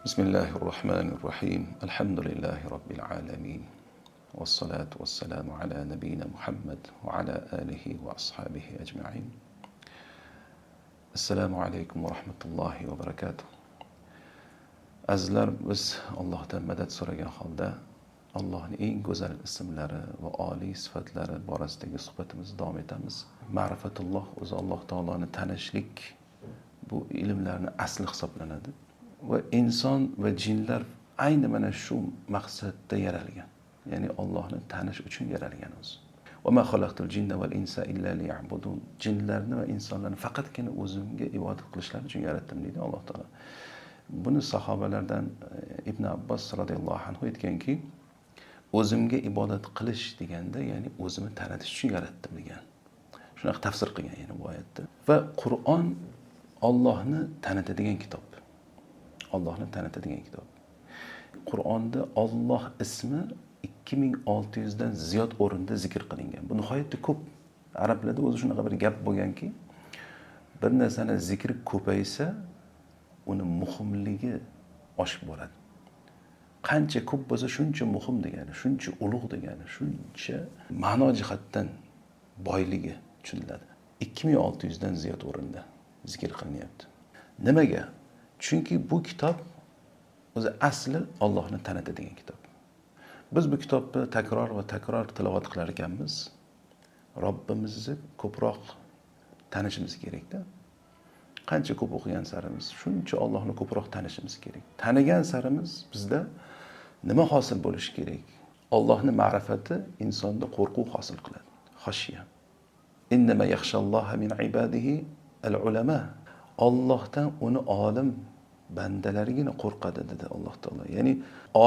بسم الله الرحمن الرحيم الحمد لله رب العالمين والصلاة والسلام على نبينا محمد وعلى آله وأصحابه أجمعين. السلام عليكم ورحمة الله وبركاته. Azizlar, biz Allohdan madad so'ragan holda Allohning eng go'zal ismlari va oliy sifatlari borasidagi suhbatimizni davom etamiz. Ma'rifatulloh o'zi Alloh taoloni tanishlik bu ilmlarning asli hisoblanadi va inson va jinlar ayni mana shu maqsadda yaralgan. Ya'ni Allohni tanish uchun yaralgan o'zi. Va ma xalaqtul jinna val insa illa liya'budun. Jinlarni va insonlarni faqatgina o'zimga ibodat qilishlari uchun yaratdim deydi Alloh taolo. Buni sahobalardan Ibn Abbos radhiyallohu anhu aytganki, o'zimga ibodat qilish deganda, ya'ni o'zimni tanitish uchun yaratdim degan. Shunaqa tafsir qilgan yana bu oyatda. Va Qur'on Allohni tanitadigan kitob. Allohni tanitadigan kitob. Qur'onda Alloh ismi 2600 dan ziyod o'rinda zikr qilingan. Bu nihoyatda ko'p. Arablarda o'zi shunaqa bir gap bo'lganki, bir narsani zikri ko'paysa, uni muhimligi oshib boradi. Qancha ko'p bo'lsa shuncha muhim degani, shuncha ulug' degani, shuncha ma'no jihatdan boyligi tushuniladi. 2600 dan ziyod o'rinda zikr qilinyapti. Nimaga? Chunki bu kitob o'zi asli Allohni tanitadigan kitob. Biz bu kitobni takror va takror tilovat qilar ekanmiz. Robbimizni ko'proq tanishimiz kerak-da. Qancha ko'p o'qigan sarimiz, shuncha Allohni ko'proq tanishimiz kerak. Tanigan sarimiz bizda nima hosil bo'lishi kerak? Allohning ma'rifati insonda qo'rquv hosil qiladi. Xoshiya. Innama yaxshalloha min ibadihi al-ulama. Allohdan uni olim bandalarigina qo'rqadi dedi Alloh taolo. Ya'ni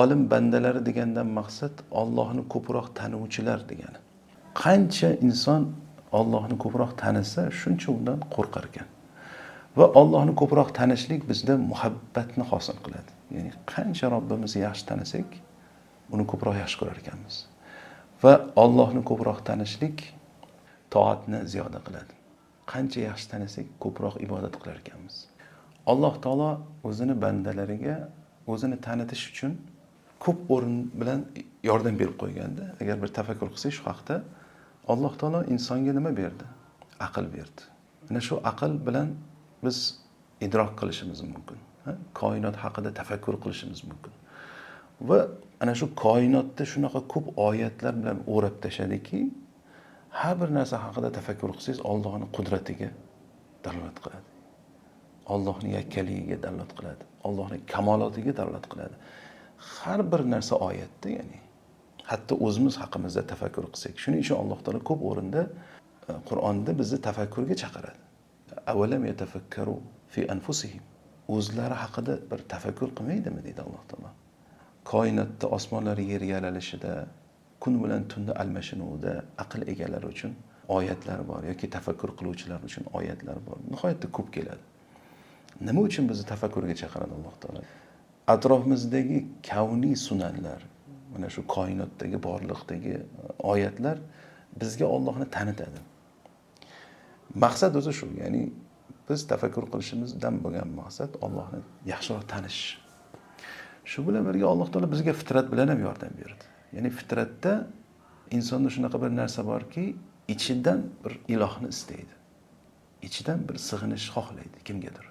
olim bandalari degandan maqsad Allohni ko'proq tanuvchilar degani. Qancha inson Allohni ko'proq tanisa, shuncha undan qo'rqar ekan. Va Allohni ko'proq tanishlik bizda muhabbatni hosil qiladi. Ya'ni qancha Robbimizni yaxshi tanisak, uni ko'proq yaxshi ko'rar ekanmiz. Va Allohni ko'proq tanishlik toatni ziyoda qiladi. Qancha yaxshi tanisak, ko'proq ibodat qilar ekanmiz. Alloh taolo o'zini bandalariga o'zini tanitish uchun ko'p o'rin bilan yordam berib qo'yganda, agar bir tafakkur qilsak shu haqda, Alloh taolo insonga nima berdi? Aql berdi. Ana shu aql bilan biz idrok qilishimiz mumkin. Koinot haqida tafakkur qilishimiz mumkin. Va ana shu koinotda shunaqa ko'p oyatlar bilan o'rab tashadiki, har bir narsa haqida tafakkur qilsangiz Allohning qudratiga dalolat qiladi. Allohning yakkaligiga dalolat qiladi. Allohning kamolotiga dalolat qiladi. Har bir narsa oyatda, ya'ni hatto o'zimiz haqimizda tafakkur qilsak, shuning uchun Alloh taolo ko'p o'rinda Qur'onda bizni tafakkurga chaqiradi. Avalam yatafakkaru fi anfusihim. O'zlari haqida bir tafakkur qilmaydimi deydi Alloh taolo. Koinotda osmonlar yer yaralishida, kun bilan tunni almashinuvida aql egalari uchun oyatlar bor yoki tafakkur qiluvchilar uchun oyatlar bor. Nihoyatda ko'p keladi. Nima uchun bizni tafakkurga chaqiradi Alloh taolo? Atrofimizdagi kavniy sunanlar, mana shu koinotdagi borliqdagi oyatlar bizga Allohni tanitadi. Maqsad o'zi shu, ya'ni biz tafakkur qilishimizdan bo'lgan maqsad Allohni yaxshiroq tanish. Shu bilan birga Alloh taolo bizga fitrat bilan ham yordam berdi. Ya'ni fitratda insonda shunaqa bir narsa borki, ichidan bir ilohni istaydi. Ichidan bir sig'inish xohlaydi kimgadir.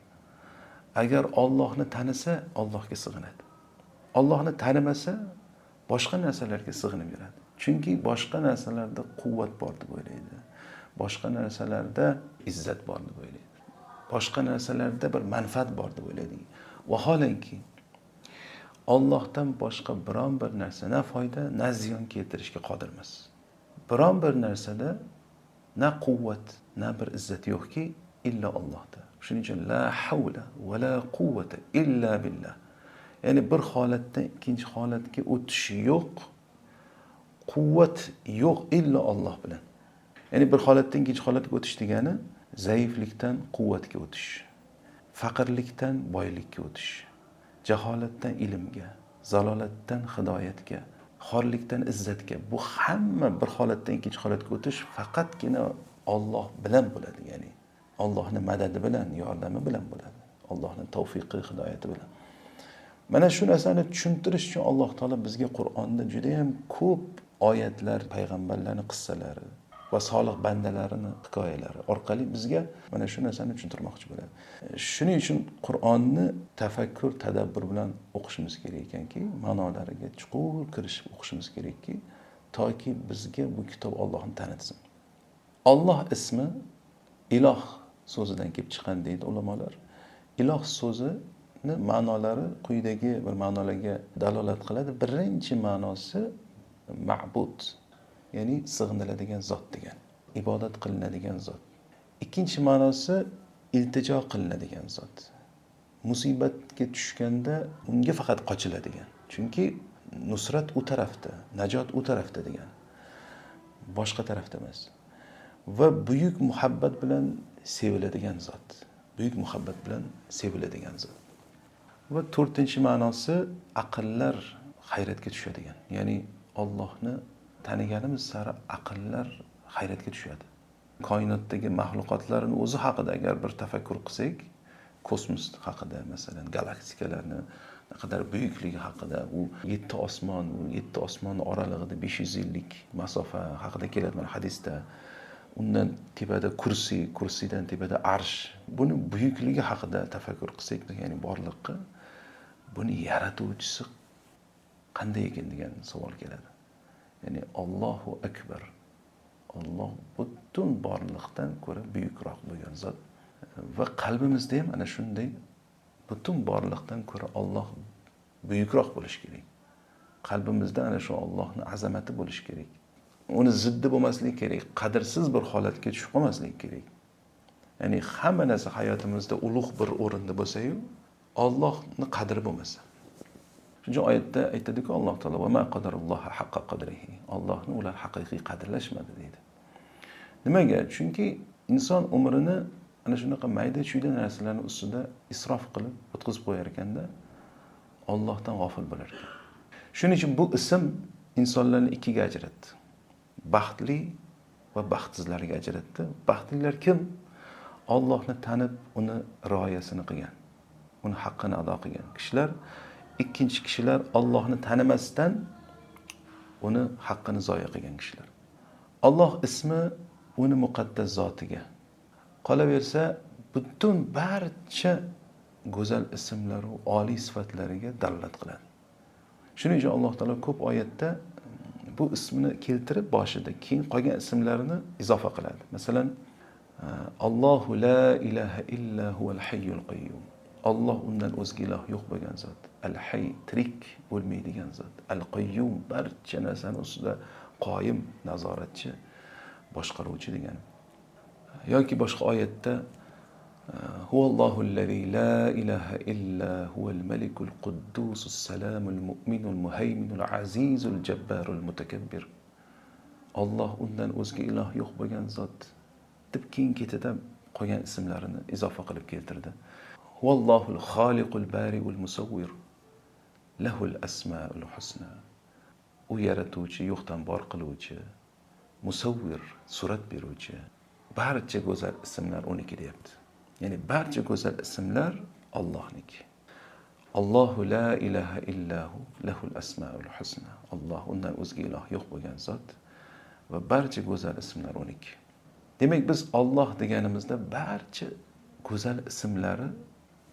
Agar Allohni tanisa, Allohga sig'inadi. Allohni tanimasa, boshqa narsalarga sig'inib yuradi. Chunki boshqa narsalarda quvvat bor deb o'ylaydi. Boshqa narsalarda izzat bor deb o'ylaydi. Boshqa narsalarda bir manfaat bor deb o'ylaydi. Vaholanki Allohdan boshqa biron bir narsa na foyda, na ziyon keltirishga qodir emas. Biron bir narsada na quvvat, na bir izzat yo'qki, illa Allohda. Shuning uchun la havla va la quvvata illa billah. Ya'ni bir holatdan ikkinchi holatga o'tish yo'q, quvvat yo'q illa Alloh bilan. Ya'ni bir holatdan ikkinchi holatga o'tish degani zaiflikdan quvvatga o'tish, faqirlikdan boylikka o'tish, jaholatdan ilmga, zalolatdan hidoyatga, xorlikdan izzatga. Bu hamma bir holatdan ikkinchi holatga o'tish faqatgina Alloh bilan bo'ladi, ya'ni Allohning madadi bilan, yordami bilan bo'ladi. Allohning tavfiqi, hidoyati bilan. Mana shu narsani tushuntirish uchun Alloh taolo bizga Qur'onda juda ham ko'p oyatlar, payg'ambarlarning qissalari va solih bandalarini hikoyalari orqali bizga mana shu narsani tushuntirmoqchi bo'ladi. Shuning uchun Qur'onni tafakkur, tadabbur bilan o'qishimiz kerak ekanki, ma'nolariga chuqur kirishib o'qishimiz kerakki, toki bizga bu kitob Allohni tanitsin. Alloh ismi iloh so'zidan kelib chiqqan deydi ulamolar. Iloh so'zini ma'nolari quyidagi bir ma'nolarga dalolat qiladi. Birinchi ma'nosi ma'bud, ya'ni sig'iniladigan zot degan, ibodat qilinadigan zot. Ikkinchi ma'nosi iltijo qilinadigan zot. Musibatga tushganda unga faqat qochiladigan. Chunki nusrat u tarafda, najot u tarafda degan. Boshqa tarafda emas. Va buyuk muhabbat bilan seviladigan zot. Buyuk muhabbat bilan seviladigan zot. Va to'rtinchi ma'nosi aqllar hayratga tushadigan. Ya'ni Allohni taniganimiz sari aqllar hayratga tushadi. Koinotdagi mahluqotlarning o'zi haqida agar bir tafakkur qilsak, kosmos haqida, masalan, galaktikalarni naqadar buyukligi haqida, u 7 osmon, u 7 osmon oralig'ida 500 yillik masofa haqida keladi mana hadisda. Undan tepada kursidan tepada arsh. Buni buyukligi haqida tafakkur qilsak, ya'ni borliqqa, buni yaratuvchisi qanday ekan degan savol keladi. Ya'ni Allohu akbar. Alloh butun borliqdan ko'ra buyukroq bo'lgan zot. Va qalbimizda ham ana shunday butun borliqdan ko'ra Alloh buyukroq bo'lishi kerak. Qalbimizda ana shu Allohning azamati bo'lishi kerak. Uni ziddi bo'lmasligi kerak, qadrsiz bir holatga tushib qolmasligi kerak. Ya'ni hamma narsa hayotimizda ulug' bir o'rinda bo'lsa-yu, Allohning qadri bo'lmasa. Shuncha oyatda aytadi-ku Alloh taolo va ma qadarulloha haqqa qadrihi. Allohni ular haqiqiy qadrlashmadi deydi. Nimaga? Chunki inson umrini ana shunaqa mayda-chuyda narsalarning ustida isrof qilib o'tkazib qo'yar ekanda, Allohdan g'ofil bo'lar ekan. Shuning uchun bu ism insonlarni ikkiga ajratdi. Baxtli va baxtsizlarga ajratdi. Baxtlilar kim? Allohni tanib, uni rioyasini qilgan, uni haqqini ado qilgan kishilar. Ikkinchi kishilar Allohni tanimasdan uni haqqini zoya qilgan kishilar. Alloh ismi uni muqaddas zotiga. Qolaversa, butun barcha go'zal ismlar va oliy sifatlariga dalolat qiladi. Shuning uchun Alloh taolo ko'p oyatda bu ismini keltirib boshida keyin qolgan ismlarini izofa qiladi. Masalan, Allohu la ilaha illa huval hayyul qayyum. Alloh undan o'zga iloh yo'q bo'lgan zot. Al-hayy, tirik bo'lmaydigan zot. Al-qayyum, barcha narsani ustida qoyim, nazoratchi, boshqaruvchi degan. Yoki boshqa oyatda Huvallohu allazi la ilaha illa huval malikul quddusus salamul mu'minul muhayminul azizul jabbarul mutakabbir. Alloh undan o'zga iloh yo'q bo'lgan zot deb keyin ketida qolgan ismlarini izofa qilib keltirdi. Huvallohul xoliqul bariul musawwir. Lahul asmaul husna. U yaratuvchi, yo'qdan bor qiluvchi, musavvir, surat beruvchi. Barcha go'zal ismlar uniki deyapti. Ya'ni barcha go'zal ismlar Allohniki. Allohu la ilaha illahu lahul asmaul husna. Alloh undan o'zga iloh yo'q bo'lgan zot va barcha go'zal ismlar uniki. Demak, biz Alloh deganimizda barcha go'zal ismlari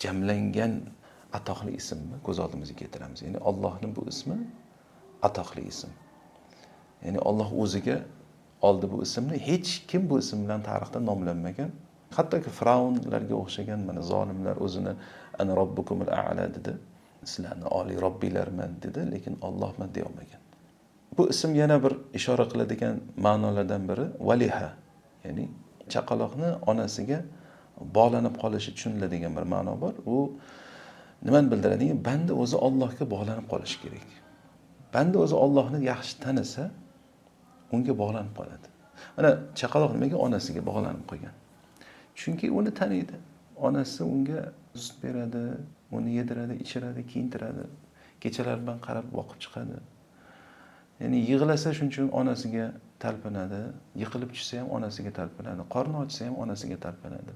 jamlangan atoqli ismni ko'z oldimizga keltiramiz. Ya'ni Allohning bu ismi atoqli ism. Ya'ni Alloh o'ziga oldi bu ismni, hech kim bu ism bilan tarixda nomlanmagan. Hattoki Firavnlarga o'xshagan mana zolimlar o'zini ana robbukumul a'la dedi. Sizlarni oliy robbilarman dedi, lekin Allohman deya olmagan. Bu ism yana bir ishora qiladigan ma'nolardan biri valiha. Ya'ni chaqaloqni onasiga bog'lanib qolishi tushuniladigan bir ma'no bor. U nimani bildiradi? Banda o'zi Allohga bog'lanib qolishi kerak. Banda o'zi Allohni yaxshi tanisa, unga bog'lanib qoladi. Mana chaqaloq nimaga onasiga bog'lanib qolgan? Chunki uni taniydi. Onasi unga sut beradi, uni yediradi, ichiradi, kiyintiradi. Kechalar bilan qarab boqib chiqadi. Ya'ni yig'lasa shuning uchun onasiga talpinadi, yiqilib tushsa ham onasiga talpinadi, qorni ochsa ham onasiga talpinadi.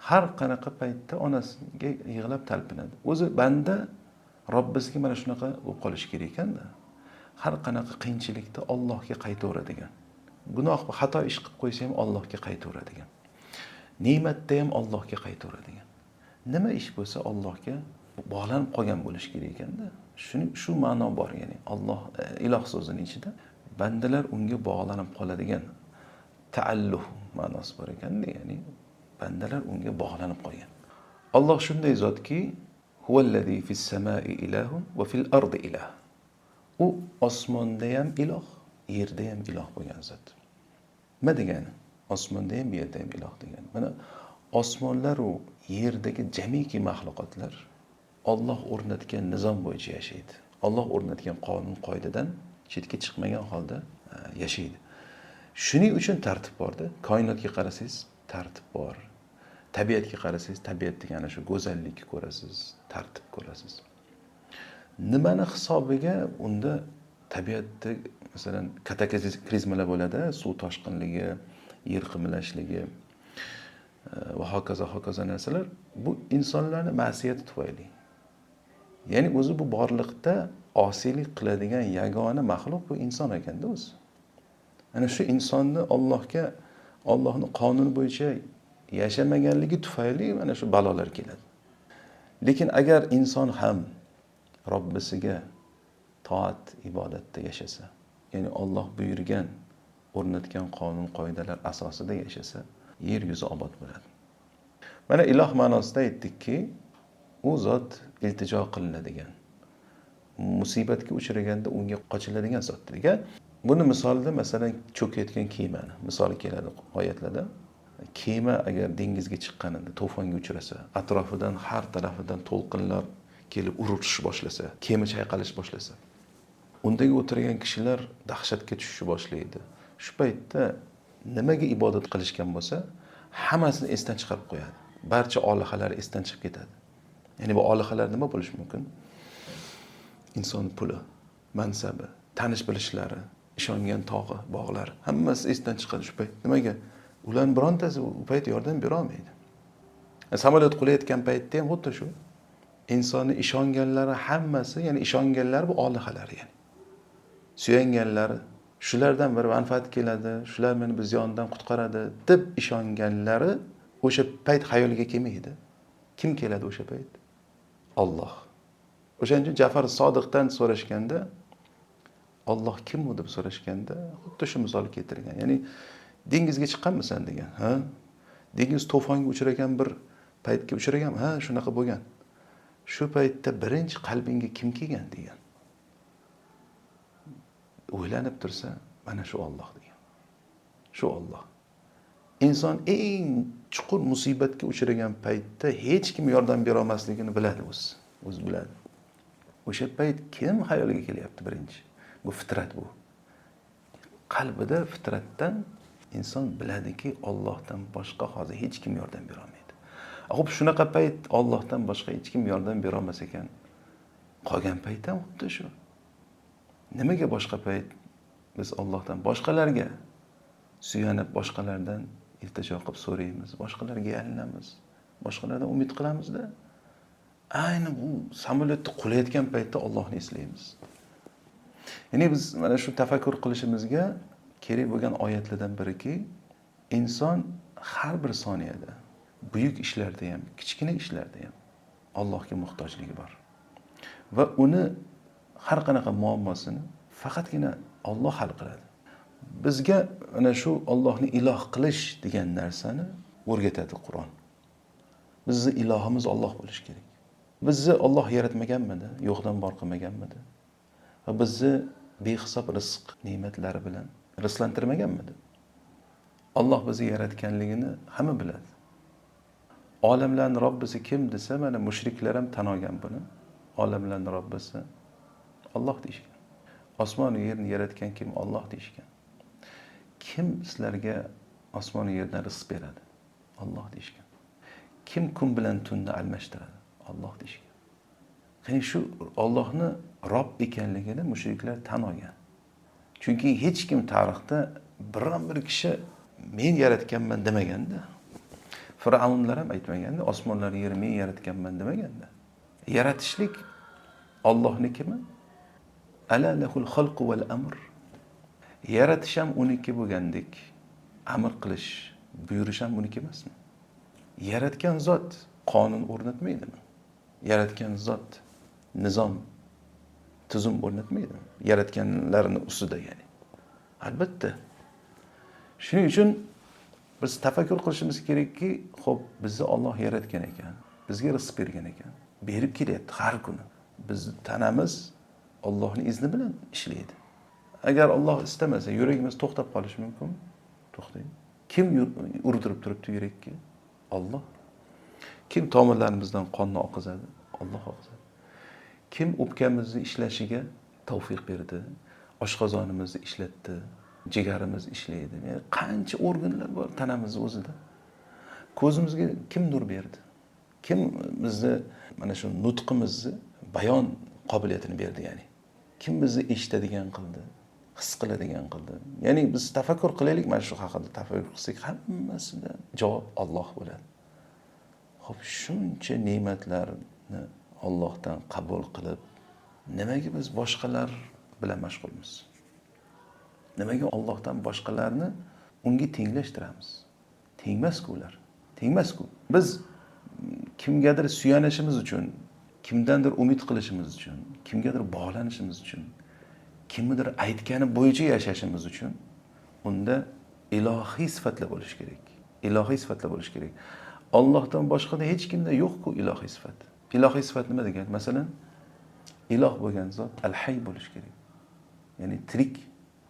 Har qanaqa paytda onasiga yig'lab talpinadi. O'zi banda Robbisiga mana shunaqa bo'lib qolish kerak ekanda. Har qanaqa qiyinchilikda Allohga qaytaveradigan. Gunoh va xato ish qilib qo'ysa ham Allohga qaytaveradigan. Ne'matda ham Allohga qaytaveradigan. Nima ish bo'lsa Allohga bog'lanib qolgan bo'lish kerak ekanda. Shu ma'no bor, ya'ni Alloh iloh so'zining ichida bandalar unga bog'lanib qoladigan ta'alluh ma'nosi bor ekanda, ya'ni bandalar unga bog'lanib qolgan. Alloh shunday zotki, huvallazi fis samai ilahun va fil ardi ilah. U osmonda ham iloh, yerda ham iloh bo'lgan zot. Nima degani? Osmonda ham, yerda ham iloh degani. Mana osmonlar va yerdagi jamiki maxluqotlar Alloh o'rnatgan nizom bo'yicha yashaydi. Alloh o'rnatgan qonun qoidadan chetga chiqmagan holda yashaydi. Shuning uchun tartib borda. Koinotga qarasangiz, tartib bor. Tabiatga qarasangiz, tabiatdagi ana shu go'zallikni ko'rasiz, tartib ko'rasiz. Nimani hisobiga unda tabiatda masalan kataklizmalar bo'ladi, suv toshqinligi, yer qimlashligi va hokazo narsalar bu insonlarning ma'siyati tufayli. Ya'ni o'zi bu borliqda osiylik qiladigan yagona maxluq bu inson ekanda o'zi. Ana shu insonni Allohning qonuni bo'yicha yashamaganligi tufayli mana shu balolar keladi. Lekin agar inson ham Robbisiga toat, ibodatda yashasa, ya'ni Alloh buyurgan, o'rnatgan qonun qoidalar asosida yashasa, yer yuzi obod bo'ladi. Mana iloh ma'nosida aytdikki, u zot iltijo qilinadigan, musibatga uchraganda unga qochiladigan zotdir. Buni misolida masalan cho'kayotgan kemani misol keladi oyatlarda. Kema agar dengizga chiqqanida to'fonga uchrasa, atrofidan har tarafidan to'lqinlar kelib urishib boshlasa, kema chayqalish boshlasa, undagi o'tirgan kishilar dahshatga tushishni boshlaydi. Shu paytda nimaga ibodat qilishgan bo'lsa, hammasini esdan chiqarib qo'yadi. Barcha olihalar esdan chiqib ketadi. Ya'ni bu olihalar nima bo'lishi mumkin? Inson puli, mansabi, tanish bilishlari, ishongan tog'i, bog'lar, hammasi esdan chiqadi shu payt. Nimaga? Ularning birontasi u payt yordam bera olmaydi. Samolyot qulayotgan paytda ham xuddi shu. Insonni ishonganlari hammasi, ya'ni ishonganlar bu olihalar, ya'ni suyanganlari, shulardan bir manfaat keladi, shular meni biz yondan qutqaradi deb ishonganlari o'sha payt xayoliga kelmaydi. Kim keladi o'sha payt? Alloh. O'shaning uchun Ja'far Sodiqdan so'rashganda, Alloh kim u deb so'rashganda, xuddi shu misolni keltirgan. Ya'ni dengizga chiqqanmisan degan. Ha? Dengiz to'fonga uchragan bir paytga uchragan, ha, shunaqa bo'lgan. Shu paytda birinchi qalbingga kim kelgan degan. O'ylanib tursa, mana shu Alloh degan. Shu Alloh. Inson eng chuqur musibatga uchragan paytda hech kim yordam bera olmasligini biladi o'zi. O'zi biladi. O'sha payt kim xayoliga kelyapti birinchi? Bu fitrat bu. Qalbida fitratdan inson biladiki, Allohdan boshqa hozir hech kim yordam bera olmaydi. Xo'p, shunaqa payt Allohdan boshqa hech kim yordam bera olmas ekan, qolgan payt ham xuddi shu. Nimaga boshqa payt biz Allohdan boshqalarga suyanib, boshqalardan iltijo qilib so'raymiz, boshqalarga yalinamiz, boshqalardan umid qilamizda? Ayni bu samolyotda qulayotgan paytda Allohni eslaymiz. Ya'ni biz mana shu tafakkur qilishimizga kerak bo'lgan oyatlardan biriki, inson har bir soniyada, buyuk ishlarda ham, kichkina ishlarda ham Allohga muhtojligi bor. Va uni har qanaqa muammosini faqatgina Alloh hal qiladi. Bizga ana shu Allohni iloh qilish degan narsani o'rgatadi Qur'on. Bizning ilohimiz Alloh bo'lishi kerak. Bizni Alloh yaratmaganmidi, yo'qdan bor qilmaganmidi? Va bizni behisob rizq ne'matlari bilan rizqlantirmaganmidi? Alloh bizni yaratganligini hamma biladi. Olamlarning Robbisi kim desa, mana mushriklar ham tan olgan buni. Olamlarning Robbisi Alloh deyishgan. Osmon va yerni yaratgan kim? Alloh deyishgan. Kim sizlarga osmon va yerdan rizq beradi? Alloh deyishgan. Kim kun bilan tunni almashtiradi? Alloh deyishgan. Ya'ni shu Allohni Robb ekanligini mushriklar tan olgan. Chunki hech kim tarixda biron bir kishi men yaratganman demaganda. Fir'avnlar ham aytmaganda, osmonlar yerni men yaratganman demaganda. Yaratishlik Allohnikimi? Ala lahul xalqu val amr. Yaratish ham uniki bo'lgandek, amr qilish, buyurish ham uniki emasmi? Yaratgan zot qonun o'rnatmaydimi? Yaratgan zot nizom, tuzum o'rnatmaydimi? Yaratganlarning ustida ya'ni. Albatta. Shuning uchun biz tafakkur qilishimiz kerakki, xo'p, bizni Alloh yaratgan ekan, bizga rizq bergan ekan, berib kelyapti har kuni. Bizning tanamiz Allohning izni bilan ishlaydi. Agar Alloh istamasa, yuragimiz to'xtab qolishi mumkin. To'xtaydi. Kim urdirib turibdi yurakka? Alloh. Kim tomirlarimizdan qonni oqizadi? Alloh oqizadi. Kim o'pkamizni ishlashiga tavfiq berdi? Oshqozonimizni ishlatdi, jigarimiz ishlaydi. Yani qancha organlar bor tanamizning o'zida. Ko'zimizga kim nur berdi? Kim bizni mana shu nutqimizni bayon qobiliyatini berdi ya'ni? Kim bizni eshitadigan qildi, his qiladigan qildi? Ya'ni biz tafakkur qilaylik, mana shu haqida tafakkur qilsak, hammasida javob Alloh bo'ladi. Xo'p, shuncha ne'matlarni Allohdan qabul qilib, nimaga biz boshqalar bilan mashg'ulmiz? Nimaga Allohdan boshqalarni unga tenglashtiramiz? Tengmas-ku ular. Tengmas-ku. Biz kimgadir suyanishimiz uchun, kimdandir umid qilishimiz uchun, kimgadir bog'lanishimiz uchun, kimnidir aytgani bo'yicha yashashimiz uchun unda ilohiy sifatlar bo'lish kerak. Ilohiy sifatlar bo'lish kerak. Allohdan boshqada hech kimda yo'q-ku ilohiy sifat. Ilohiy sifat nima degan? Masalan, iloh bo'lgan zot al-hayy bo'lish kerak. Ya'ni tirik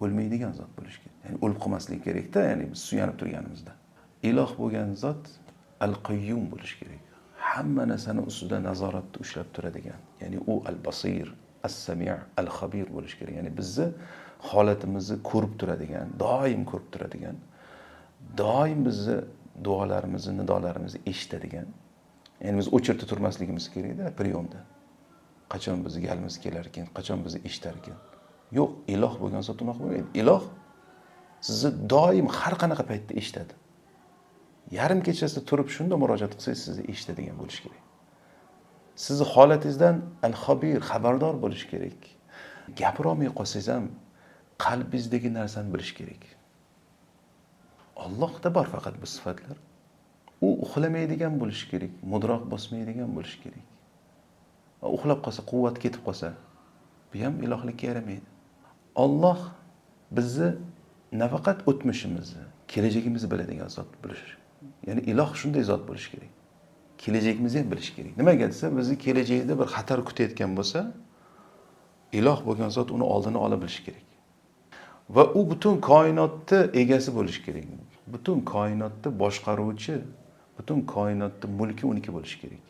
o'lmaydigan zot bo'lish kerak. Ya'ni o'lib qolmaslik kerak-da, ya'ni biz suyanib turganimizda. Iloh bo'lgan zot al-qayyum bo'lish kerak. Hamma narsani ustida nazoratni ushlab turadigan. Ya'ni u al-basir, as-sami', al-khabir bo'lish kerak. Ya'ni bizni holatimizni ko'rib turadigan, doim ko'rib turadigan, doim bizni duolarimizni, nidolarimizni eshitadigan. Ya'ni biz o'chirta turmasligimiz kerak-da, priyomda. Qachon bizga galimiz kelar ekan, qachon bizni eshitar ekan. Yo'q, iloh bo'lgan zot unaqa bo'lmaydi. Iloh sizni doim har qanaqa paytda eshitadi. Yarim kechasida turib shunda murojaat qilsangiz sizni eshitadigan bo'lish kerak. Sizni holatingizdan al-xabir, xabardor bo'lish kerak. Gapira olmay qolsangiz ham qalbingizdagi narsani bilish kerak. Allohda bor faqat bu sifatlar. U uxlamaydigan bo'lish kerak, mudroq bosmaydigan bo'lish kerak. Uxlab qolsa, quvvat ketib qolsa, bu ham ilohlikka yaramaydi. Alloh bizni nafaqat o'tmishimizni, kelajagimizni biladigan zot bo'lish. Ya'ni iloh shunday zot bo'lish kerak. Kelajagimizni ham bilish kerak. Nimaga desa, bizni kelajakda bir xatar kutayotgan bo'lsa, iloh bo'lgan zot uni oldini ola bilish kerak. Va u butun koinotni egasi bo'lish kerak. Butun koinotni boshqaruvchi, butun koinotni mulki uniki bo'lish kerak.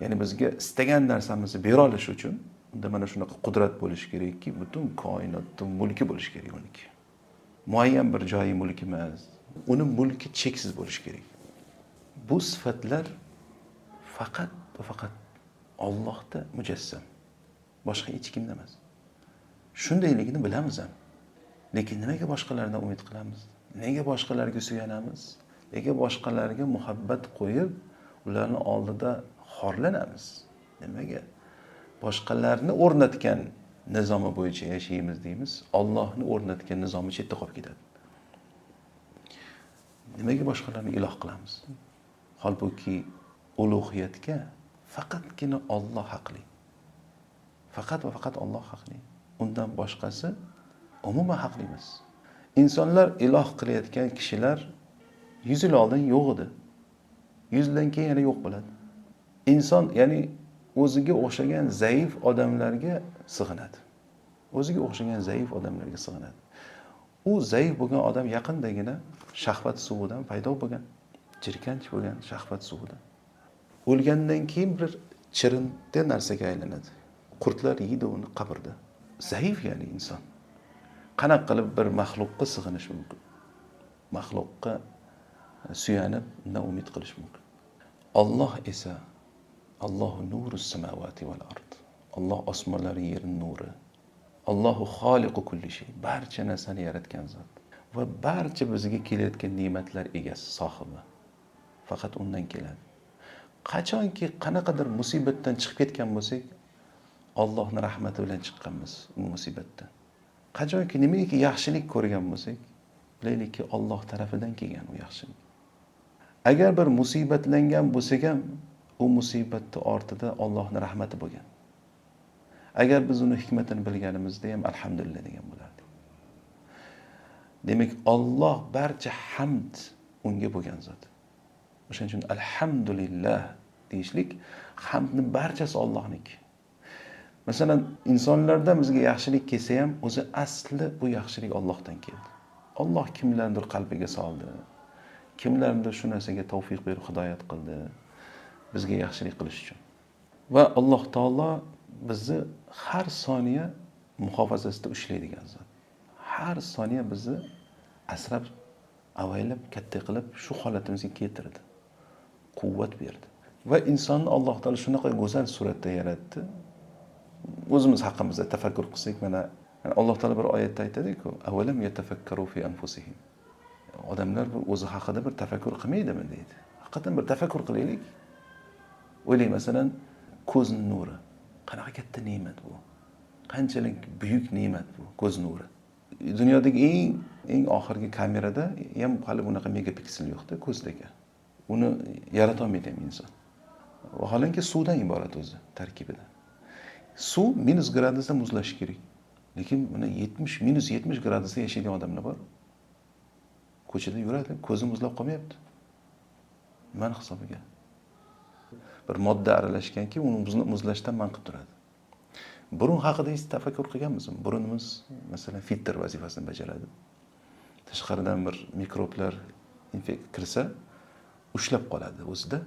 Ya'ni bizga istagan narsamizni bera olish uchun unda mana shunaqa qudrat bo'lish kerakki, butun koinotni mulki bo'lish kerak uniki. Muayyan bir joyi mulki emas, uni mulki cheksiz bo'lish kerak. Bu sifatlar faqat va faqat Allohda mujassam. Boshqa hech kimda emas. Shundayligini bilamiz ham. Lekin nimaga boshqalardan umid qilamiz? Nega boshqalarga suyanamiz? Nega boshqalarga muhabbat qo'yib, ularning oldida xorlanamiz? Nimaga? Boshqalarni o'rnatgan nizomi bo'yicha yashaymiz deymiz. Allohni o'rnatgan nizomi chetda qolib ketadi. Nimaga boshqalarni iloh qilamiz? Holbuki ulug'iyatga faqatgina Alloh haqli. Faqat va faqat Alloh haqli. Undan boshqasi umuman haqli emas. İnsanlar iloh qilayotgan kishilar 100 yil oldin yo'q edi. 100 yildan keyin yana yo'q bo'ladi. Inson, ya'ni o'ziga o'xshagan zaif odamlarga sig'inadi. O'ziga o'xshagan zaif odamlarga sig'inadi. U zaif bo'lgan odam yaqindagina shahvat suvidan paydo bo'lgan, jirkanch bo'lgan shahvat suvidan. O'lgandan keyin bir chirinti narsaga aylanadi. Qurtlar yeydi uni qabrda. Zaif ya'ni inson. Qanaqa qilib bir maxluqqa sig'inish mumkin? Maxluqqa suyanib, undan umid qilish mumkin. Alloh esa Allohu nurus samawati val ard. Alloh osmonlar yerning nuri. Allohu xoliqu kulli shay. Barcha narsani yaratgan zot va barcha bizga kelayotgan ne'matlar egasi, sohibi. Faqat undan keladi. Qachonki qanaqadir musibatdan chiqib ketgan bo'lsak, Allohning rahmati bilan chiqqanmiz bu musibatdan. Qachonki nimaiki yaxshilik ko'rgan bo'lsak, bilaylikki Alloh tarafidan kelgan u yaxshilik. Agar bir musibatlangan bo'lsak ham, u musibatning ortida Allohning rahmati bo'lgan. Agar biz uni hikmatini bilganimizda ham alhamdulillah degan bo'lardik. Demak, Alloh barcha hamd unga bo'lgan zot. O'shaning uchun alhamdulillah deyishlik, hamdning barchasi Allohniki. Masalan, insonlarda bizga yaxshilik kelsa ham, o'zi asli bu yaxshilik Allohdan keldi. Alloh kimlardir qalbiga soldi. Kimlardir shu narsaga tavfiq berib hidoyat qildi. Bizga yaxshilik qilish uchun. Va Alloh taolo bizni har soniya muhofazasida ushlaydigan zot. Har soniya bizni asrab, avaylab, katta qilib shu holatimizga keltirdi. Quvvat berdi. Va insonni Alloh taolo shunaqa go'zal suratda yaratdi. O'zimiz haqimizda tafakkur qilsak, mana Alloh taolo bir oyatda aytadi-ku, "Avalam yatafakkaru fi anfusihim." Odamlar o'zi haqida bir tafakkur qilmaydimi deydi. Haqiqatan bir tafakkur qilaylik. O'ylang, masalan, ko'zning nuri. Qanaqa katta ne'mat bu. Qanchalik buyuk ne'mat bu ko'z nuri. Dunyodagi eng oxirgi kamerada ham hali bunaqa megapiksel yo'q-da ko'zdagi. Uni yarata olmaydi ham inson. Vaholanki suvdan iborat o'zi tarkibida. Suv minus gradusda muzlashi kerak. Lekin buni minus 70 gradusda yashaydigan odamlar bor. Ko'chada yuradi, ko'zi muzlab qolmayapti. Nimani hisobiga? Bir modda aralashganki, uni muzlashdan man qilib turadi. Burun haqida tafakkur qilganmizmi? Burunimiz masalan filtr vazifasini bajaradi. Tashqaridan bir mikroblar kirsa, ushlab qoladi o'zida.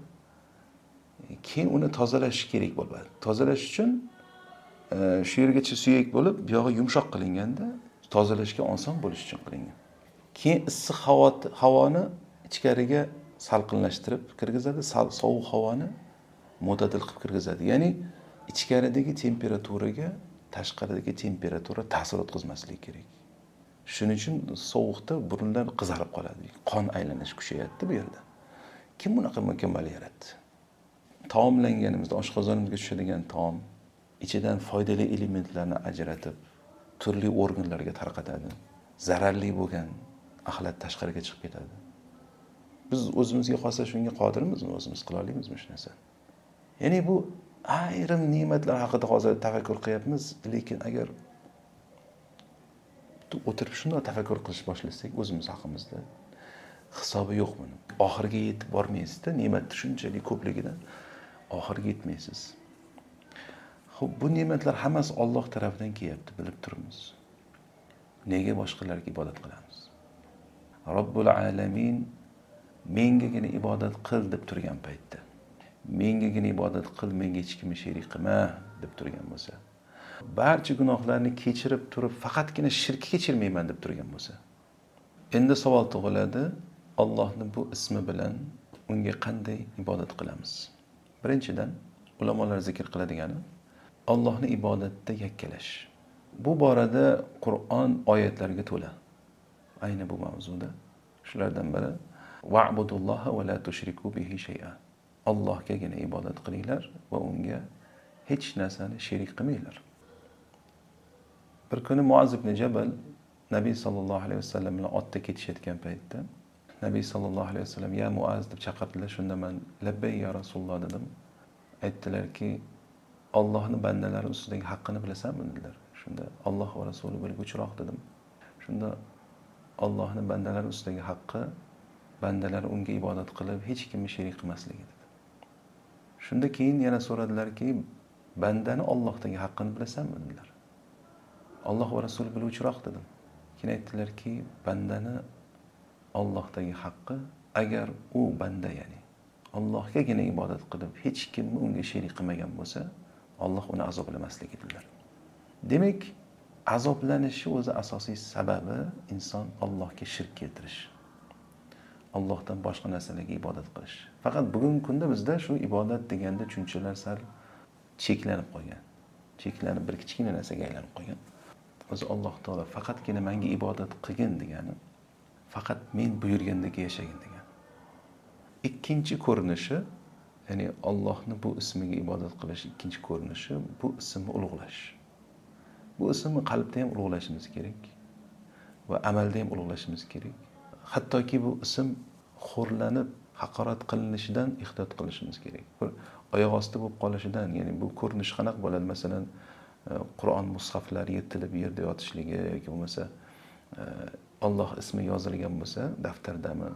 Keyin uni tozalash kerak bo'ladi. Tozalash uchun shu yergacha suyak bo'lib, bu yog'i yumshoq qilinganda, tozalashga oson bo'lish uchun qilingan. Keyin issiq havoni ichkariga salqinlashtirib kirgizadi, sovuq havoni mo'tadil qilib kirgizadi. Ya'ni ichkaridagi temperaturaga tashqaridagi temperatura ta'sir o'tkazmasligi kerak. Shuning uchun sovuqda burunlar qizarib qoladi. Qon aylanishi kuchayadi bu yerda. Kim bunaqa mukammal yaratdi? Taomlanganimizda oshqozonimizga tushadigan taom ichidan foydali elementlarni ajratib, turli organlarga tarqatadi. Zararli bo'lgan axlat tashqariga chiqib ketadi. Biz o'zimizga qolsa shunga qodirmizmi? O'zimiz qila olamizmi shu narsani? Ya'ni bu ayrim ne'matlar haqida hozir tafakkur qilyapmiz, lekin agar o'tirib shunday tafakkur qilish boshlasak o'zimiz haqimizda hisobi yo'q buni. Oxiriga yetib bormaysiz-da, ne'mat shunchalik ko'pligidan oxiriga yetmaysiz. Xo'p, bu ne'matlar hammasi Alloh tarafidan kelyapti, bilib turibmiz. Nega boshqalarga ibodat qilamiz? Robbul alamin mengagina ibodat qil deb turgan paytda, mengagina ibodat qil, menga hech kimni sherik qilma deb turgan bo'lsa, barcha gunohlarni kechirib turib, faqatgina shirkka kechirmayman deb turgan bo'lsa, endi savol tug'iladi, Allohning bu ismi bilan unga qanday ibodat qilamiz? Birinchidan, ulamolar zikr qiladigani Allohni ibodatda yakkalash. Bu borada Qur'on oyatlarga to'la. Ayni bu mavzuda. Shulardan biri va'budulloha va la tushriku bihi shay'a. Allohgagina ibodat qilinglar va unga hech narsani sherik qilmanglar. Bir kuni Muaz ibn Jabal Nabiy sallallohu alayhi vasallam bilan otda ketishayotgan paytda Nabiy sallallohu alayhi vasallam ya Muaz deb chaqirdilar. Shunda men labbay ya Rasululloh dedim. Aytdilarki, Allohning bandalari ustidagi haqqini bilasanmi dedilar. Shunda Alloh va Rasuli bilguvchiroq dedim. Shunda Allohning bandalari ustidagi haqqi bandalar unga ibodat qilib hech kimni sherik qilmasligi dedi. Shunda keyin yana so'radilarki, bandani Allohdagi haqqini bilasanmi dedilar. Alloh va Rasuli biluvchiroq dedim. Keyin aytdilarki, bandani Allohdagi haqqi agar u banda, ya'ni Allohgagina ibodat qilib hech kimni unga sherik qilmagan bo'lsa, Alloh uni azoblamasligi dedilar. Demak, azoblanishi o'zi asosiy sababi inson Allohga shirk keltirish. Allohdan boshqa narsalarga ibodat qilish. Faqat bugungi kunda bizda shu ibodat deganda tushunchalar sal cheklanib qolgan. Cheklanib bir kichkina narsaga aylanib qolgan. O'zi Alloh taolo faqatgina menga ibodat qilgin degani, faqat men buyurgandek yashagin degan. Ikkinchi ko'rinishi, Ya'ni Allohni bu ismiga ibodat qilish ikkinchi ko'rinishi bu ismni ulug'lash. Bu ismni qalbda ham ulug'lashimiz kerak va amalda ham ulug'lashimiz kerak. Hattoki bu ism xo'rlanib, haqorat qilinishidan ehtiyot qilishimiz kerak. Bir oyoq osti bo'lib qolishidan, ya'ni bu ko'rinish qanaqa bo'ladi? Masalan, Qur'on mushaflari yetilib yerda yotishligi yoki bo'lmasa Alloh ismi yozilgan bo'lsa daftardami,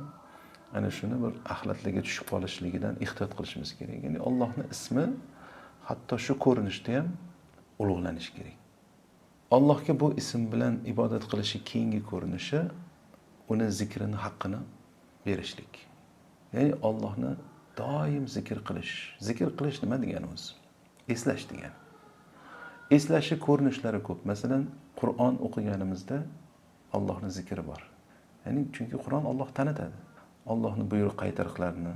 ana shuni bir axlatlarga tushib qolishligidan ehtiyot qilishimiz kerak. Ya'ni Allohning ismi hatto shu ko'rinishda ham ulug'lanishi kerak. Allohga bu ism bilan ibodat qilishi keyingi ko'rinishi uni zikrini haqqini berishlik. Ya'ni Allohni doim zikr qilish. Zikr qilish nima deganimiz? Eslash degani. Eslashning ko'rinishlari ko'p. Masalan, Qur'on o'qiganimizda Allohning zikri bor. Ya'ni chunki Qur'on Alloh tanitadi. Allohning buyruq qaytariqlarini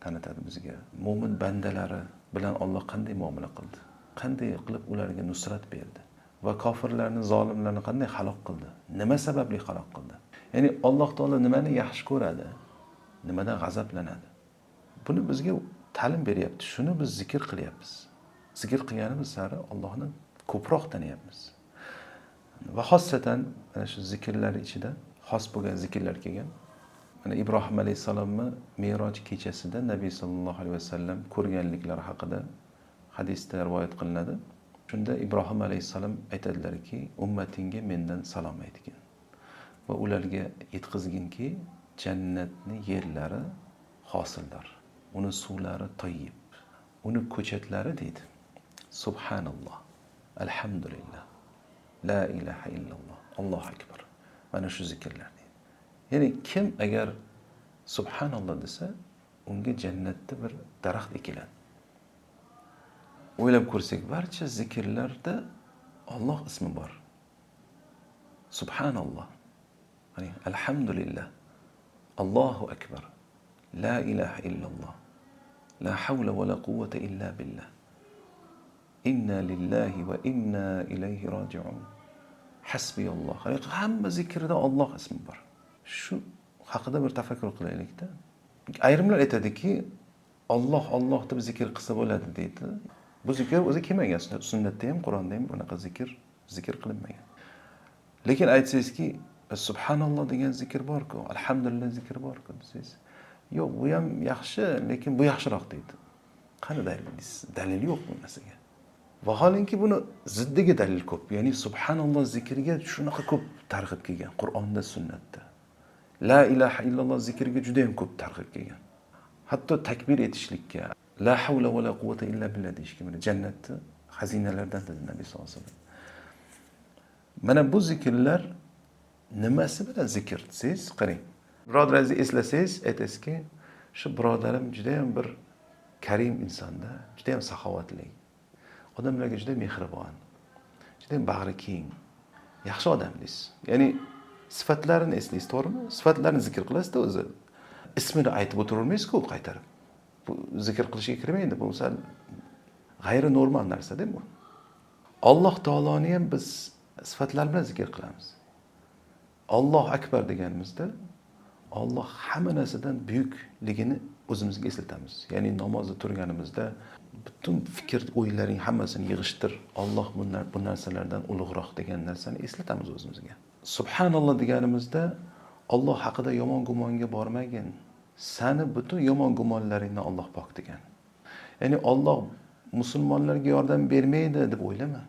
tanitadi bizga. Mo'min bandalari bilan Alloh qanday muomala qildi? Qanday qilib ularga nusrat berdi? Va kofirlarni, zolimlarni qanday halok qildi? Nima sababli halok qildi? Ya'ni Alloh taolo nimani yaxshi ko'radi? Nimadan g'azablanadi? Buni bizga ta'lim beryapti. Shuni biz zikr qilyapmiz. Zikr qilganimiz sari Allohni ko'proq taniyapmiz. Va xosatan mana shu zikrlar ichida xos bo'lgan zikrlar kelgan. Mana Ibrohim alayhisalomni Me'roj kechasida Nabiy sallallohu alayhi vasallam ko'rganliklari haqida hadisda rivoyat qilinadi. Shunda Ibrohim alayhisalom aytadilarki, ummatingga mendan salom aytgin va ularga yetkazginki, jannatning yerlari hosildor, uni suvlari toyib, uni ko'chatlari deydi. Subhanalloh, alhamdulillah, la ilaha illalloh, Allohu akbar. Mana shu zikrlar deydi. Ya'ni kim agar subhanalloh desa, unga jannatda bir daraxt ekiladi. O'ylab ko'rsak, barcha zikrlarda Alloh ismi bor. Subhanalloh, ya'ni alhamdulillah, Allohu akbar, la ilaha illalloh, la havla va la quvvata illa billah, inna lillahi va inna ilayhi roji'un, hasbiyalloh. Hamma zikrda Alloh ismi bor. Shu haqida bir tafakkur qilaylikda. Ayrimlar aytadiki, Alloh deb zikr qilsa bo'ladi deydi. Bu zikr o'zi kelmagan, sunnatda ham, Qur'onda ham bunaqa zikr qilinmagan. Lekin aytsangizki, subhanalloh degan zikr bor-ku, alhamdulillah zikr bor-ku desangiz, yo'q, bu ham yaxshi, lekin bu yaxshiroq deydi. Qani dalil? Dalil yo'q bu narsaga. Vaholanki buni ziddiga dalil ko'p. Ya'ni subhanalloh zikriga shunaqa ko'p targ'ib kelgan Qur'onda, sunnatda. La ilaha illalloh zikriga juda ham ko'p targ'ib kelgan. Hatto takbir etishlikka, la havla va la quvvata illa billah deyishga, mana jannatni xazinalardan dedi Nabiy sollallohu alayhi vasallam. Mana bu zikrlar nimasi bilan zikr desangiz, qarang. Birodaringizni eslasangiz, aytasizki, shu birodarim juda ham bir karim insonda, juda ham saxovatli. Odamlarga juda mehribon, juda ham bag'ri keng, yaxshi odam deysiz. Ya'ni sifatlarini eslaysiz, to'g'rimi? Sifatlarini zikr qilasizda o'zi. Ismini aytib o'tirolmaysiz-ku qaytarib. Bu zikr qilishga kirmaydi. Bu sal g'ayri normal narsa-da bu. Alloh taoloni ham biz sifatlar bilan zikr qilamiz. Alloh akbar deganimizda Alloh hamma narsadan buyukligini o'zimizga eslatamiz. Ya'ni namozda turganimizda butun fikr, o'ylaring hammasini yig'ishtir. Alloh bu narsalardan ulug'roq degan narsani eslatamiz o'zimizga. Subhanalloh deganimizda Alloh haqida yomon gumonga bormagin. Sani butun yomon gumonlaringdan Alloh pok degan. Ya'ni Alloh musulmonlarga yordam bermaydi deb o'ylama.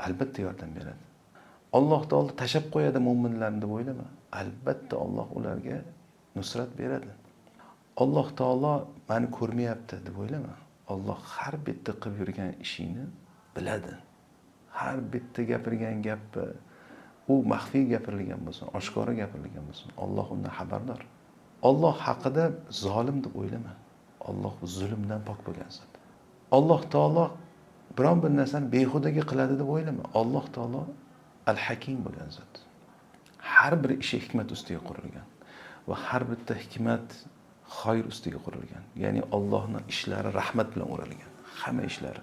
Albatta yordam beradi. Alloh taolo tashab qo'yadi mu'minlarni deb o'ylama. Albatta Alloh ularga nusrat beradi. Alloh taolo meni ko'rmayapti deb o'ylama. Alloh har bitta qilib yurgan ishingni biladi. Har bitta gapirgan gapi u maxfiy gapirilgan bo'lsin, oshkora gapirilgan bo'lsin, Alloh undan xabardor. Alloh haqida zolim deb o'ylama. Alloh zulmdan pok bo'lgan zot. Alloh taolo biron bir narsani behudaga qiladi deb o'ylama. Alloh taolo al-Hakim bo'lgan zot. Har bir ishi hikmat ustiga qurilgan va har bitta hikmat xayr ustiga qurilgan. Ya'ni Allohning ishlari rahmat bilan o'ralgan, hamma ishlari.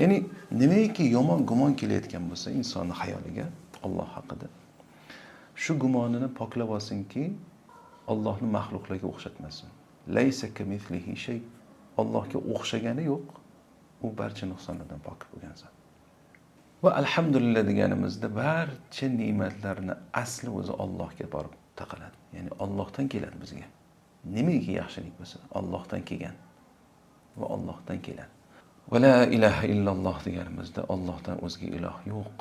Ya'ni nimaiki yomon gumon kelayotgan bo'lsa insonning xayoliga Alloh haqida, shu gumonini poklab olsinki, Allohning maxluqlarga o'xshatmasin. Laysa kamithlihi shay. Allohga o'xshagani yo'q. U barcha nuqsonlardan pok bo'lgan zot. Va alhamdulillah deganimizda barcha ne'matlarni asli o'zi Allohga borib taqaladi. Ya'ni Allohdan keladi bizga. Nimaki yaxshilik bo'lsa, Allohdan kelgan va Allohdan keladi. Va la ilaha illalloh deganimizda Allohdan o'zga iloh yo'q.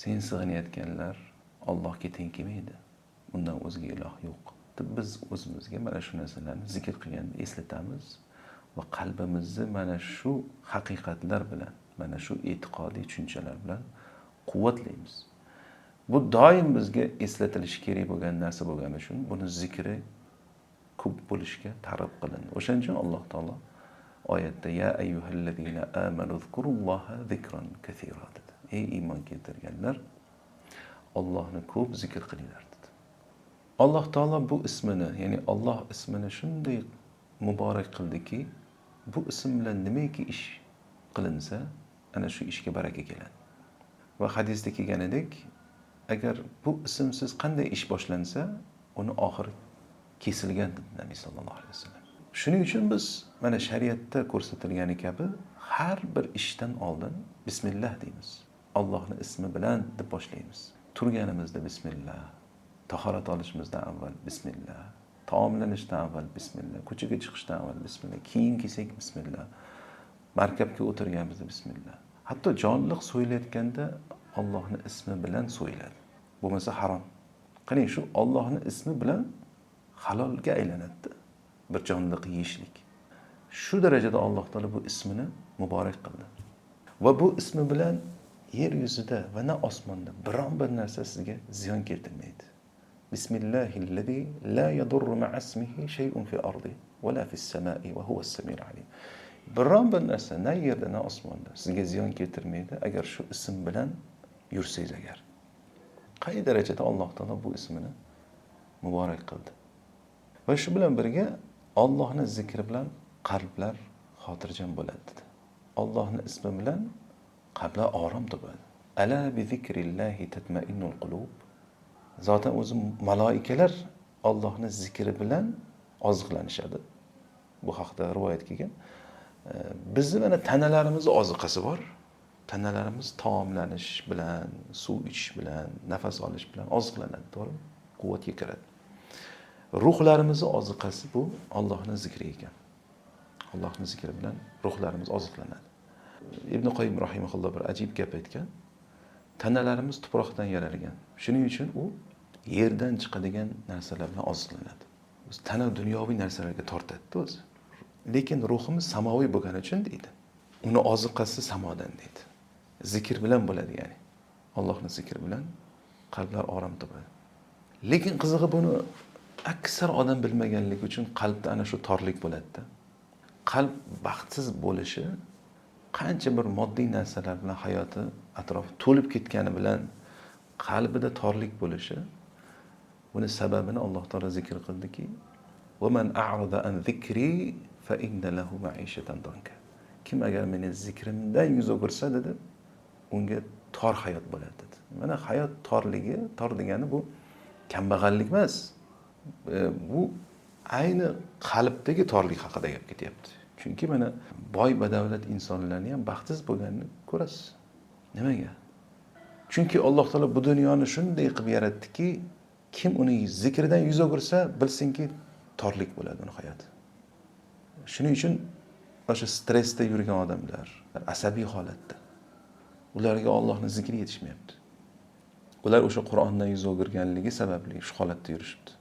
Sen sig'inayotganlar Allohga teng kelmaydi. Undan o'zga iloh yo'q. Biz o'zimizga mana shu narsalarni zikr qilganda eslatamiz va qalbimizni mana shu haqiqatlar bilan, mana shu e'tiqodiy tushunchalar bilan quvvatlaymiz. Bu doim bizga eslatilishi kerak bo'lgan narsa bo'lgani uchun buni zikri ko'p bo'lishga targ'ib qilindi. O'shaning uchun Alloh taolo oyatda ya ayyuhallazina amanu zkurulloha zikran kaseera dedi. Ey iymon keltirganlar, Allohni ko'p zikr qilinglar dedi. Alloh taolo bu ismini, ya'ni Alloh ismini shunday muborak qildiki, bu ism bilan nimaki ish qilinsa, ana shu ishga baraka keladi. Va hadisda kelganidek, agar bu ismsiz qanday ish boshlansa, uni oxiri kesilgan dedi Nabiy sallallohu alayhi vasallam. Shuning uchun biz mana shariatda ko'rsatilgani kabi har bir ishdan oldin bismillah deymiz. Allohning ismi bilan deb boshlaymiz. Turganimizda bismillah, tahorat olishimizdan avval bismillah, taomlanishdan avval bismillah, ko'chaga chiqishdan avval bismillah, kiyim kiysak bismillah, markabga o'tirganimizda bismillah. Hatto jonliq so'ylayotganda Allohning ismi bilan so'yiladi. Bo'lmasa harom. Qarang, shu Allohning ismi bilan halolga aylanadi. Bir jonliq yeyishlik. Shu darajada Alloh taolo bu ismini muborak qildi. Va bu ismi bilan yer yuzida va na osmonda biron bir narsa sizga ziyon keltirmaydi. Bismillahillazi la yadurru ma'a ismihi shay'un fi ardi va la fis samai va huwas samiul alim. Biron bir narsa na yerda na osmonda sizga ziyon keltirmaydi agar shu ism bilan yursangiz agar. Qay darajada Alloh taolo bu ismini muborak qildi. Va shu bilan birga Allohning zikri bilan qalblar xotirjam bo'ladi dedi. Allohning ismi bilan qalblar orom topadi. Ala bi zikrillahi tatma'innul qulub. Zotan o'zi malaikalar Allohning zikri bilan oziqlanishadi. Bu haqda rivoyat kelgan. Bizni mana tanalarimiz oziqasi bor. Tanalarimiz taomlanish bilan, suv ichish bilan, nafas olish bilan oziqlanadi, to'g'rimi? Quvvatga kiradi. Ruhlarimiz oziqasi bu Allohning zikri ekan. Allohning zikri bilan ruhlarimiz oziqlanadi. Ibn Qoyyim rahimahulloh bir ajib gap aytgan. Tanalarimiz tuproqdan yaralgan. Shuning uchun u yerdan chiqadigan narsalar bilan oziqlanadi. Biz tana dunyoviy narsalarga tortadi o'zi. Lekin ruhimiz samoviy bo'lgani uchun deydi. Uni oziqasi samodan deydi. Zikr bilan bo'ladi ya'ni. Allohning zikri bilan qalblar orom topadi. Lekin qizig'i buni aksar odam bilmaganligi uchun qalbda ana shu torlik bo'ladi-da. Qalb baxtsiz bo'lishi qancha bir moddiy narsalar bilan hayoti atrofi to'lib ketgani bilan qalbida torlik bo'lishi, buni sababini Alloh taolo zikr qildiki, "Va man a'rada an zikri fa inna lahu ma'ishatan danka." Kim agar meni zikrimdan yuz o'girsa dedi, unga tor hayot bo'ladi dedi. Mana hayot torligi, tor degani bu kambag'allik emas. Bu ayni qalbdagi torlik haqida gap ketyapti. Chunki mana boy badavlat insonlarni ham baxtsiz bo'lganini ko'rasiz. Nimaga? Chunki Alloh taolo bu dunyoni shunday qilib yaratdiki, kim uni zikridan yuz o'girsa, bilsinki torlik bo'ladi uning hayoti. Shuning uchun o'sha stressda yurgan odamlar, asabiy holatda, ularga Allohning zikri yetishmayapti. Ular o'sha Qur'ondan yuz o'girganligi sababli shu holatda yurishibdi.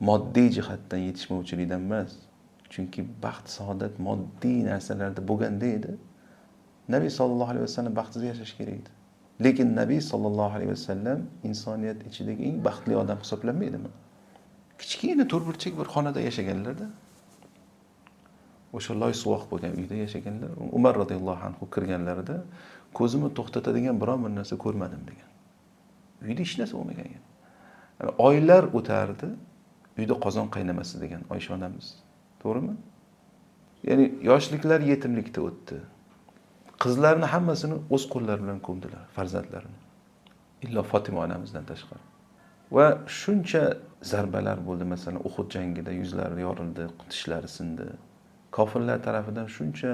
Moddiy jihatdan yetishmovchilikdan emas. Chunki baxt, saodat moddiy narsalarda bo'lganda edi, Nabiy sallallohu alayhi vasallam baxtsiz yashash kerak edi. Lekin Nabiy sallallohu alayhi vasallam insoniyat ichidagi eng baxtli odam hisoblanmaydimi? Kichkina to'rtburchak bir xonada yashaganlarda, o'sha loy suvoq bo'lgan uyda yashaganlar, Umar radhiyallohu anhu kirganlarida ko'zimni to'xtatadigan biron bir narsa ko'rmadim degan. Uyda hech narsa bo'lmagan. Yani oylar o'tardi, uyda qozon qaynamasi degan Oysha onamiz. To'g'rimi? Ya'ni yoshliklar yetimlikda o'tdi. Qizlarni hammasini o'z qo'llari bilan ko'mdilar, farzandlarini. Illo Fatima onamizdan tashqari. Va shuncha zarbalar bo'ldi, masalan, Uhud jangida yuzlari yorildi, tishlari sindi. Kofirlar tarafidan shuncha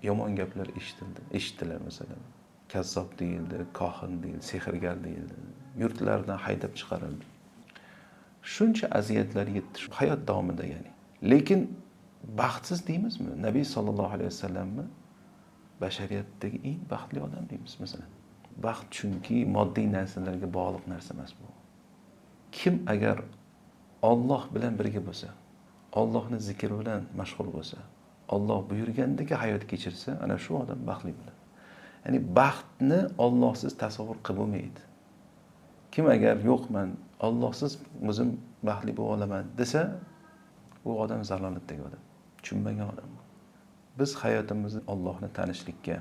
yomon gaplar eshitdilar masalan. Kazzob deyildi, kohin deyildi, sehrgar deyildi. Yurtlaridan haydab chiqarildi. Shuncha aziyatlar yetdi shu hayot davomida ya'ni. Lekin baxtsiz deymizmi? Nabiy sallallohu alayhi vasallamni bashariyatdagi eng baxtli odam deymiz masalan. Baxt chunki moddiy narsalarga bog'liq narsa emas bu. Kim agar Alloh bilan birga bo'lsa, Allohning zikri bilan mashg'ul bo'lsa, Alloh buyurgandagi hayot kechirsa, ana shu odam baxtli bo'ladi. Ya'ni baxtni Allohsiz tasavvur qilib bo'lmaydi. Kim agar yo'q men Allohsiz o'zim baxtli bo'la olaman desa, u odam zalolatdagi odam, tushunmagan odam. Biz hayotimizni Allohni tanishlikka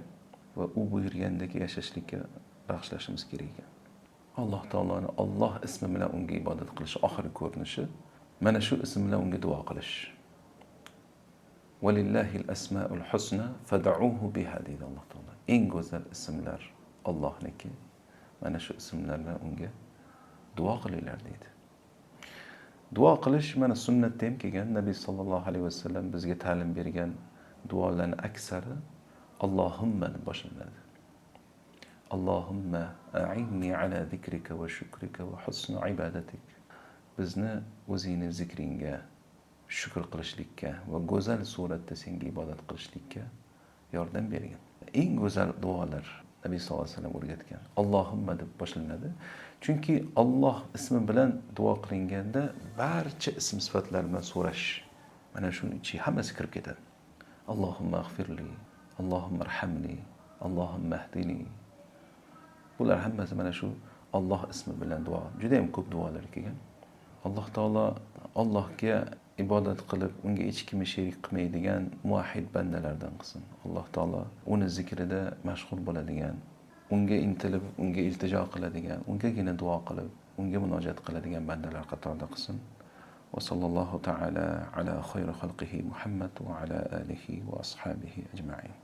va u buyurgandek yashashlikka bag'ishlashimiz kerak ekan. Alloh taoloni Alloh ismi bilan unga ibodat qilish oxirgi ko'rinishi mana shu ism bilan unga duo qilish. Valillahil asmaul husna fad'uhu biha deydi Alloh taolo. Eng go'zal ismlar Allohniki. Mana shu ismlar bilan unga duo qilinglar deydi. Duo qilish mana sunnatda ham kelgan. Nabiy sallallohu alayhi vasallam bizga ta'lim bergan duolarning aksari Allohumma deb boshlanadi. Allohumma a'inni ala zikrika va shukrika va husni ibadatik. Bizni o'zingning zikringga, shukr qilishlikka va go'zal suratda senga ibodat qilishlikka yordam bergin. Eng go'zal duolar Nabiy sallallohu alayhi vasallam o'rgatgan. Allohumma deb boshlanadi. Chunki Alloh ismi bilan duo qilinganda barcha ism sifatlar bilan so'rash mana shuning ichiga hammasi kirib ketadi. Allohumma ag'firli, Allohumma arhamni, Allohumma hdini. Bular hammasi mana shu Alloh ismi bilan duo. Juda ham ko'p duolar kelgan. Alloh taolo Allohga ibodat qilib, unga hech kimni sherik qilmaydigan muvahhid bandalardan qilsin. Alloh taolo uni zikrida mashg'ul bo'ladigan, unga intilib, unga iltijo qiladigan, ungagina duo qilib, unga munojat qiladigan bandalar qatorida qilsin. Va sallallohu ta'ala ala khayri xalqihi Muhammad va ala alihi va ashabihi ajma'in.